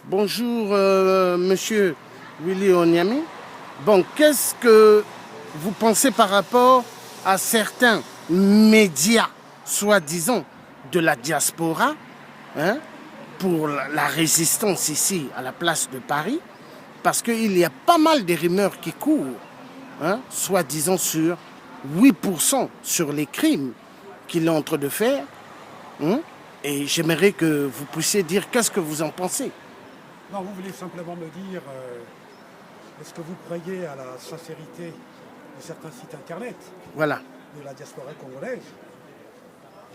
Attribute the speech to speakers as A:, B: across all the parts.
A: Bonjour, monsieur Willy Onyami. Bon, qu'est-ce que vous pensez par rapport à certains médias, soi-disant, de la diaspora, hein, pour la résistance ici à la place de Paris? Parce qu'il y a pas mal de rumeurs qui courent, hein, soi-disant sur 8% sur les crimes qu'il est en train de faire. Hein, et j'aimerais que vous puissiez dire qu'est-ce que vous en pensez.
B: Non, vous voulez simplement me dire, est-ce que vous croyez à la sincérité de certains sites internet
A: Voilà.
B: de la diaspora congolaise?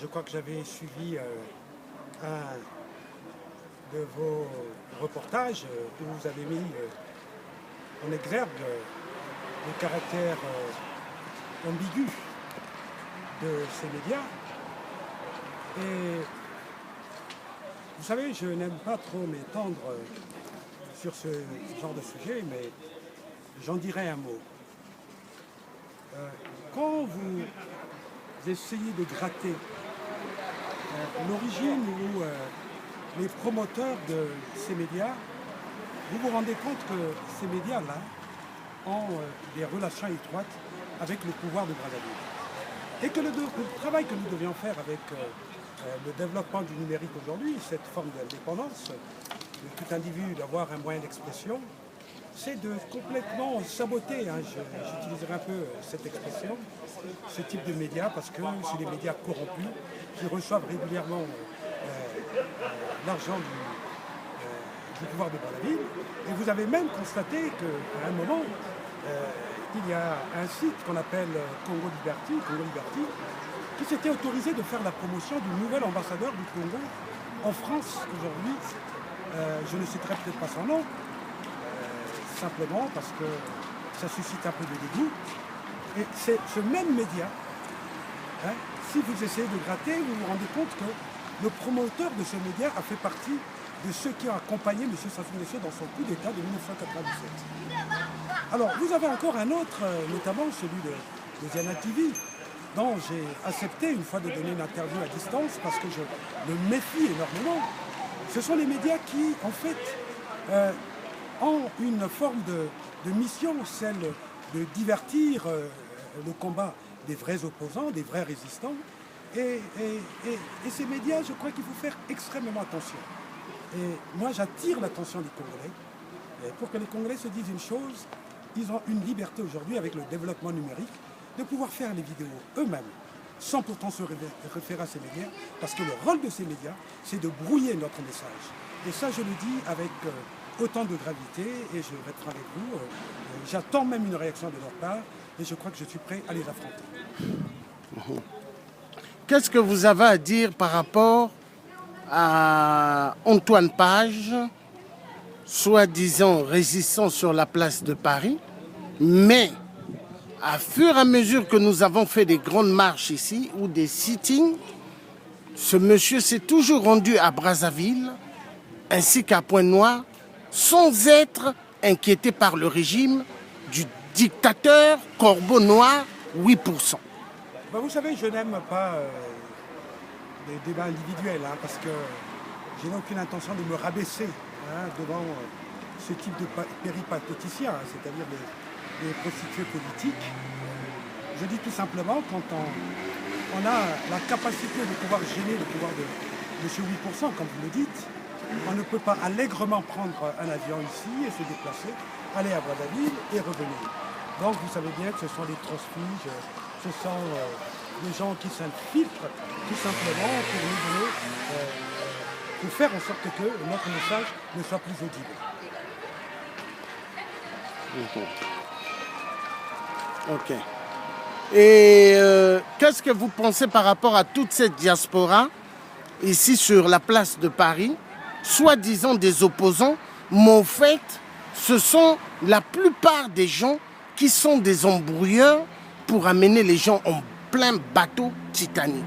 B: Je crois que j'avais suivi un de vos reportages où vous avez mis en exergue le caractère ambigu de ces médias. Et vous savez, je n'aime pas trop m'étendre sur ce genre de sujet, mais j'en dirai un mot. Quand vous essayez de gratter l'origine ou les promoteurs de ces médias, vous vous rendez compte que ces médias-là ont des relations étroites avec le pouvoir de Brazzaville. Et que le travail que nous devions faire avec le développement du numérique aujourd'hui, cette forme d'indépendance de tout individu d'avoir un moyen d'expression, c'est de complètement saboter, hein, j'utiliserai un peu cette expression, ce type de médias, parce que c'est des médias corrompus qui reçoivent régulièrement l'argent du pouvoir de Brazzaville. Et vous avez même constaté qu'à un moment, il y a un site qu'on appelle Congo Liberty, qui s'était autorisé de faire la promotion du nouvel ambassadeur du Congo en France aujourd'hui. Je ne citerai peut-être pas son nom, simplement parce que ça suscite un peu de dégoût. Et c'est ce même média, hein, si vous essayez de gratter, vous vous rendez compte que le promoteur de ce média a fait partie de ceux qui ont accompagné M. Sassou Nguesso dans son coup d'État de 1997. Alors, vous avez encore un autre, notamment celui de Ziana TV, dont j'ai accepté une fois de donner une interview à distance parce que je le méfie énormément. Ce sont les médias qui, en fait, ont une forme de mission, celle de divertir le combat des vrais opposants, des vrais résistants. Et ces médias, je crois qu'il faut faire extrêmement attention. Et moi, j'attire l'attention des Congolais. Et pour que les Congolais se disent une chose, ils ont une liberté aujourd'hui avec le développement numérique de pouvoir faire les vidéos eux-mêmes, sans pourtant se référer à ces médias, parce que le rôle de ces médias, c'est de brouiller notre message. Et ça, je le dis avec autant de gravité, et je vais être avec vous. J'attends même une réaction de leur part, et je crois que je suis prêt à les affronter.
A: Qu'est-ce que vous avez à dire par rapport à Antoine Page, soi-disant résistant sur la place de Paris, mais à fur et à mesure que nous avons fait des grandes marches ici ou des sittings, ce monsieur s'est toujours rendu à Brazzaville ainsi qu'à Pointe-Noire sans être inquiété par le régime du dictateur Corbeau Noir 8%.
B: Ben, vous savez, je n'aime pas les débats individuels, hein, parce que je n'ai aucune intention de me rabaisser devant ce type de péripatéticiens, hein, c'est-à-dire des prostituées politiques. Je dis tout simplement, quand on a la capacité de pouvoir gêner le pouvoir de ce 8%, comme vous le dites, on ne peut pas allègrement prendre un avion ici et se déplacer, aller à Brazzaville et revenir. Donc vous savez bien que ce sont des transfuges, ce sont des gens qui s'infiltrent tout simplement pour nous donner, pour faire en sorte que notre message ne soit plus audible.
A: Ok. Et qu'est-ce que vous pensez par rapport à toute cette diaspora ici sur la place de Paris, soi-disant des opposants, mais en fait, ce sont la plupart des gens qui sont des embrouilleurs pour amener les gens en plein bateau Titanic.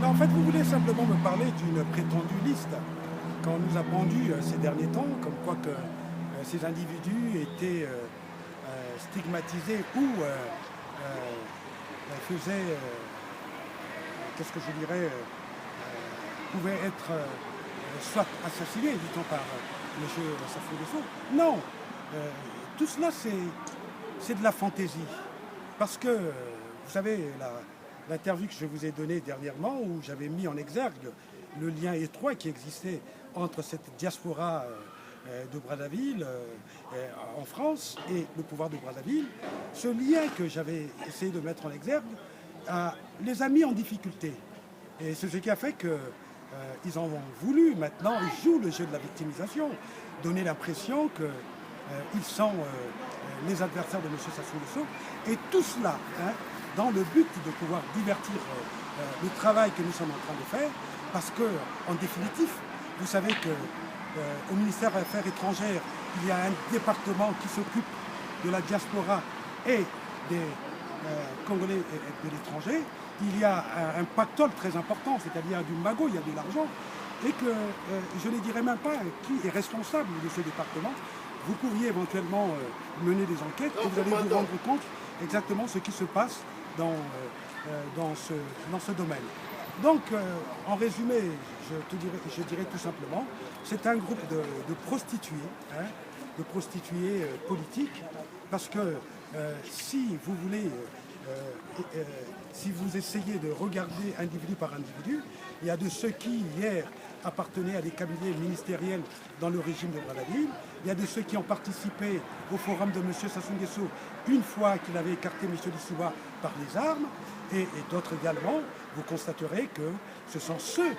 B: Mais en fait, vous voulez simplement me parler d'une prétendue liste qu'on nous a pendue ces derniers temps, comme quoi que ces individus étaient stigmatisés ou faisaient, qu'est-ce que je dirais, pouvaient être soit assassinés, dit-on, par M. Sassou Nguesso. Non, tout cela c'est de la fantaisie. Parce que, vous savez, l'interview que je vous ai donnée dernièrement, où j'avais mis en exergue le lien étroit qui existait entre cette diaspora de Brazzaville en France et le pouvoir de Brazzaville, ce lien que j'avais essayé de mettre en exergue les a mis en difficulté. Et c'est ce qui a fait qu'ils en ont voulu maintenant, ils jouent le jeu de la victimisation, donner l'impression qu'ils sont les adversaires de M. Sassou Nguesso. Et tout cela, hein, dans le but de pouvoir divertir le travail que nous sommes en train de faire, parce que, en définitive, vous savez qu'au ministère des Affaires étrangères, il y a un département qui s'occupe de la diaspora et des Congolais de l'étranger. Il y a un pactole très important, c'est-à-dire du magot, il y a de l'argent, et que je ne dirais même pas qui est responsable de ce département. Vous pourriez éventuellement mener des enquêtes et vous allez vous rendre compte exactement ce qui se passe dans ce domaine. Donc, en résumé, je dirais tout simplement, c'est un groupe de prostituées, hein, de prostituées politiques, parce que si vous voulez, si vous essayez de regarder individu par individu, il y a de ceux qui, hier, appartenaient à des cabinets ministériels dans le régime de Brazzaville. Il y a de ceux qui ont participé au forum de M. Sassou Nguesso une fois qu'il avait écarté M. Lissouba par les armes. Et d'autres également, vous constaterez que ce sont ceux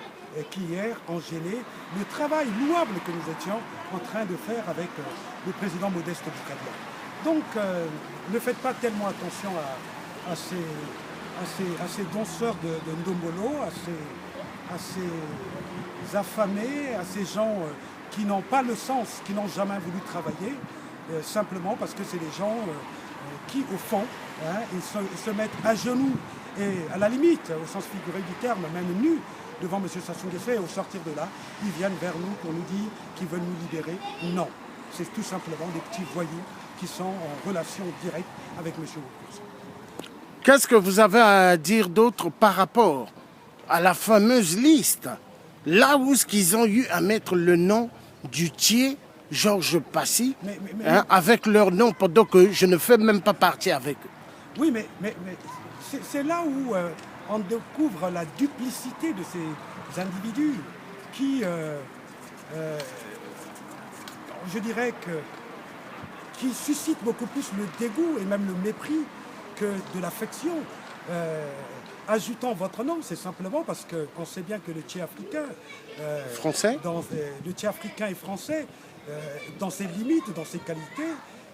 B: qui hier ont gêné le travail louable que nous étions en train de faire avec le président Modeste Boukadla. Donc ne faites pas tellement attention à ces danseurs de Ndombolo, à ces affamés, à ces gens qui n'ont pas le sens, qui n'ont jamais voulu travailler, simplement parce que c'est des gens qui, au fond, hein, ils se mettent à genoux et à la limite, au sens figuré du terme, même nus, devant M. Sassou Nguesso, et au sortir de là, ils viennent vers nous pour nous dire qu'ils veulent nous libérer. Non, c'est tout simplement des petits voyous qui sont en relation directe avec M. Nguesso.
A: Qu'est-ce que vous avez à dire d'autre par rapport à la fameuse liste, là où ils ont eu à mettre le nom du Thier Georges Passy, hein, avec leur nom, pendant que je ne fais même pas partie avec eux.
B: Oui, mais c'est là où on découvre la duplicité de ces individus qui, je dirais qui suscitent beaucoup plus le dégoût et même le mépris que de l'affection. Ajoutant votre nom, c'est simplement parce qu'on sait bien que le Thier africain,
A: français,
B: le Thier africain et français, dans ses limites, dans ses qualités,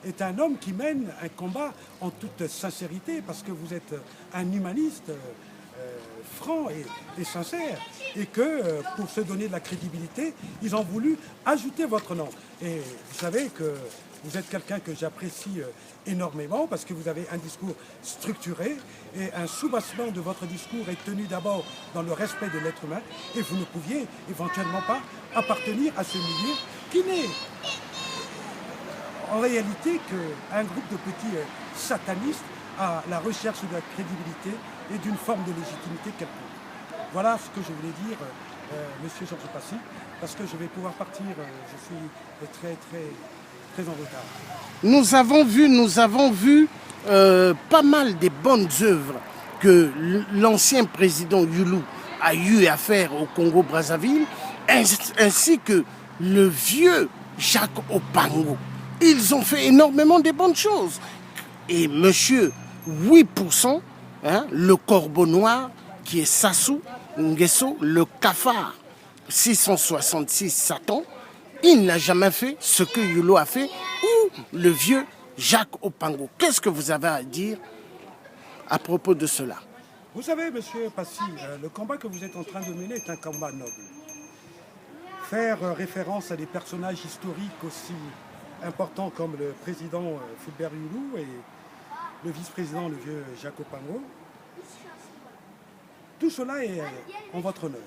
B: est un homme qui mène un combat en toute sincérité, parce que vous êtes un humaniste franc et sincère, et que pour se donner de la crédibilité, ils ont voulu ajouter votre nom. Et vous savez que vous êtes quelqu'un que j'apprécie énormément, parce que vous avez un discours structuré, et un soubassement de votre discours est tenu d'abord dans le respect de l'être humain, et vous ne pouviez éventuellement pas appartenir à ce milieu qui n'est en réalité qu'un groupe de petits satanistes à la recherche de la crédibilité et d'une forme de légitimité quelconque. Voilà ce que je voulais dire, Monsieur Georges Passy, parce que je vais pouvoir partir, je suis très en retard.
A: Nous avons vu pas mal des bonnes œuvres que l'ancien président Youlou a eu à faire au Congo-Brazzaville, ainsi que le vieux Jacques Opango. Ils ont fait énormément de bonnes choses. Et monsieur 8%, hein, le corbeau noir, qui est Sassou Nguesso, le cafard 666 Satan, il n'a jamais fait ce que Youlou a fait, ou le vieux Jacques Opango. Qu'est-ce que vous avez à dire à propos de cela?
B: Vous savez, monsieur Passy, le combat que vous êtes en train de mener est un combat noble. Faire référence à des personnages historiques aussi importants comme le président Fulbert Youlou et le vice-président, le vieux Jacques Opango, tout cela est en votre honneur.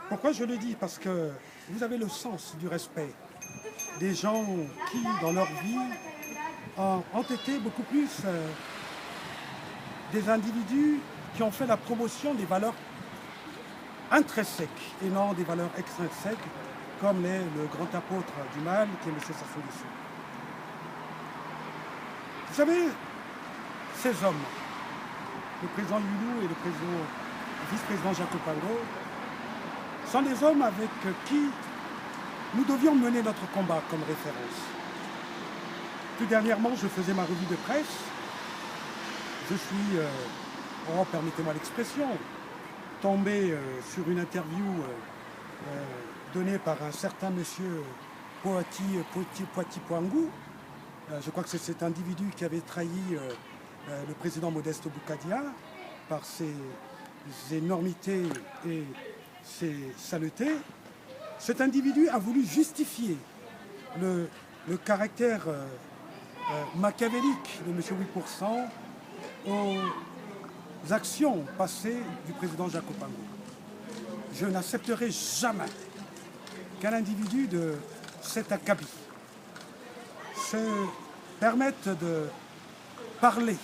B: Pourquoi je le dis? Parce que vous avez le sens du respect des gens qui, dans leur vie, ont été beaucoup plus des individus qui ont fait la promotion des valeurs intrinsèques et non des valeurs extrinsèques comme l'est le grand apôtre du mal, qui est M. Sassou Nguesso. Vous savez, ces hommes, le président Youlou et le vice-président Jacob Pango, sont des hommes avec qui nous devions mener notre combat comme référence. Tout dernièrement, je faisais ma revue de presse. Je suis, permettez-moi l'expression, tombé sur une interview donnée par un certain monsieur Poati Poangou. Je crois que c'est cet individu qui avait trahi le président Modeste Boukadia par ses énormités et ses saletés. Cet individu a voulu justifier le caractère machiavélique de M. 8% aux actions passées du président Jacob Pango. Je n'accepterai jamais qu'un individu de cet acabit se permette de parler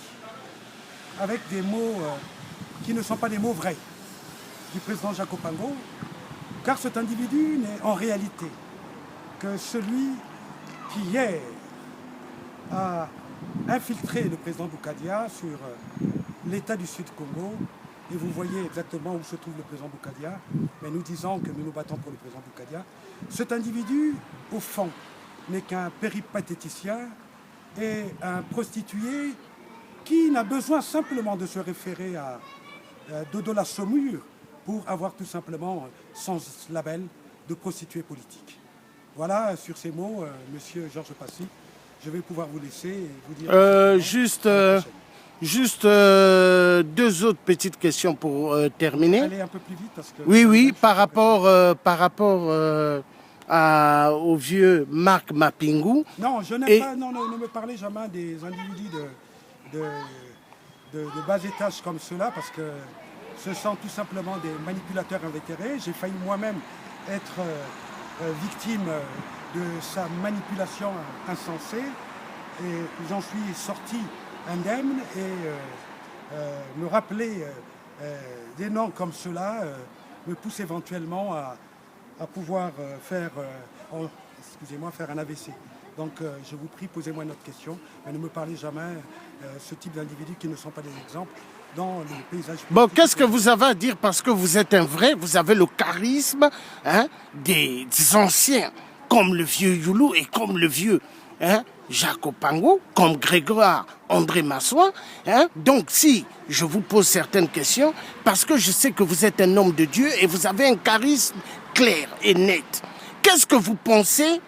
B: avec des mots qui ne sont pas des mots vrais du président Jacob Pango, car cet individu n'est en réalité que celui qui hier a infiltré le président Boukadia sur l'état du Sud Congo. Et vous voyez exactement où se trouve le président Boukadia, mais nous disons que nous nous battons pour le président Boukadia. Cet individu, au fond, n'est qu'un péripatéticien et un prostitué qui n'a besoin simplement de se référer à Dodo Saumur pour avoir tout simplement son label de prostituée politique. Voilà, sur ces mots, monsieur Georges Passy, je vais pouvoir vous laisser et vous dire...
A: Juste deux autres petites questions pour terminer.
B: Allez un peu plus vite parce que...
A: Oui, par rapport au vieux Marc Mapingou.
B: Non, je n'aime pas, non, ne me parlez jamais des individus de bas étage comme ceux-là, parce que ce sont tout simplement des manipulateurs invétérés. J'ai failli moi-même être victime de sa manipulation insensée et j'en suis sorti indemne et me rappeler des noms comme ceux-là me pousse éventuellement à pouvoir faire un AVC. Donc je vous prie, posez-moi une autre question, mais ne me parlez jamais ce type d'individus qui ne sont pas des exemples dans le paysage.
A: Bon, qu'est-ce que vous avez à dire, parce que vous êtes un vrai, vous avez le charisme des anciens, comme le vieux Youlou et comme le vieux Jacob Pango, comme Grégoire André Massoin. Donc si je vous pose certaines questions, parce que je sais que vous êtes un homme de Dieu et vous avez un charisme clair et net. Qu'est-ce que vous pensez,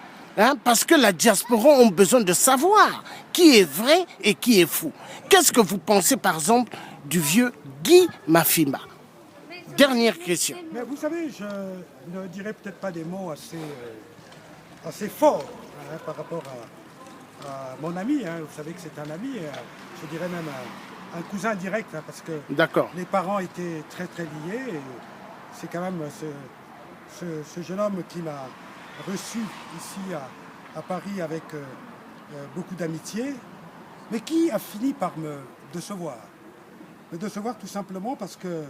A: parce que la diaspora a besoin de savoir qui est vrai et qui est fou. Qu'est-ce que vous pensez, par exemple, du vieux Guy Mafimba? Dernière question.
B: Mais vous savez, je ne dirais peut-être pas des mots assez forts par rapport à mon ami. Vous savez que c'est un ami, je dirais même un cousin direct, parce que les parents étaient très très liés. Et c'est quand même ce jeune homme qui m'a reçu ici à Paris avec beaucoup d'amitié, mais qui a fini par me décevoir. Me décevoir tout simplement parce que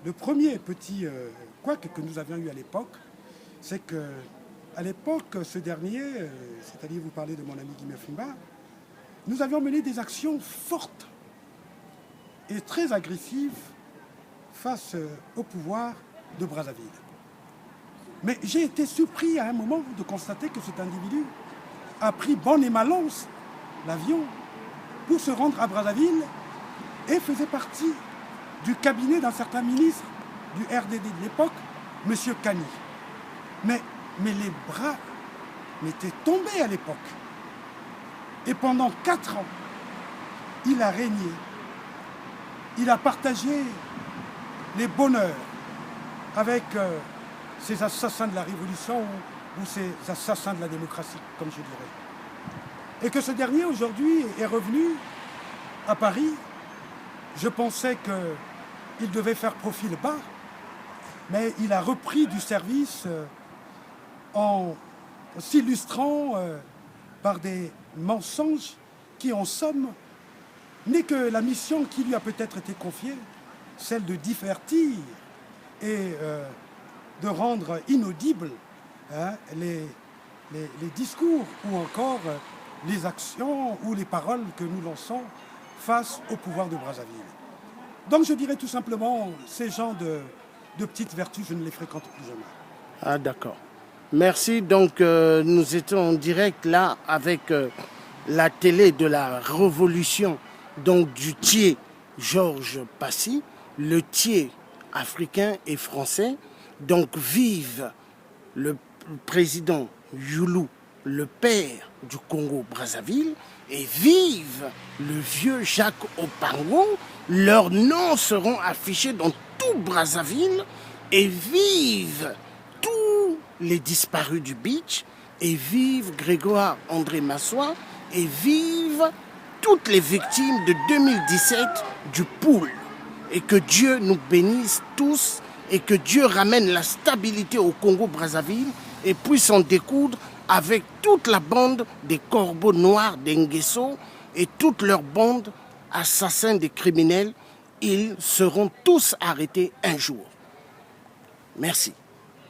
B: le premier petit couac que nous avions eu à l'époque, c'est que à l'époque, ce dernier, c'est-à-dire vous parlez de mon ami Guy Mafimba, nous avions mené des actions fortes et très agressives face au pouvoir de Brazzaville. Mais j'ai été surpris à un moment de constater que cet individu a pris bon et mal l'avion pour se rendre à Brazzaville et faisait partie du cabinet d'un certain ministre du RDD de l'époque, M. Kani. Mais les bras m'étaient tombés à l'époque. Et pendant 4 ans, il a régné. Il a partagé les bonheurs avec ces assassins de la Révolution ou ces assassins de la démocratie, comme je dirais. Et que ce dernier, aujourd'hui, est revenu à Paris. Je pensais qu'il devait faire profil bas, mais il a repris du service en s'illustrant par des mensonges qui, en somme, n'est que la mission qui lui a peut-être été confiée, celle de divertir et de rendre inaudibles hein, les discours ou encore les actions ou les paroles que nous lançons face au pouvoir de Brazzaville. Donc je dirais tout simplement, ces gens de petites vertus, je ne les fréquente plus jamais.
A: Ah d'accord. Merci. Donc nous étions en direct là avec la télé de la Révolution, donc du Thiers Georges Passy, le Thiers africain et français. Donc vive le président Youlou, le père du Congo-Brazzaville, et vive le vieux Jacques Opango. Leurs noms seront affichés dans tout Brazzaville, et vive tous les disparus du beach, et vive Grégoire André Massois, et vive toutes les victimes de 2017 du pool. Et que Dieu nous bénisse tous, et que Dieu ramène la stabilité au Congo-Brazzaville, et puisse en découdre avec toute la bande des corbeaux noirs d'Enguesso et toute leur bande assassins des criminels. Ils seront tous arrêtés un jour. Merci.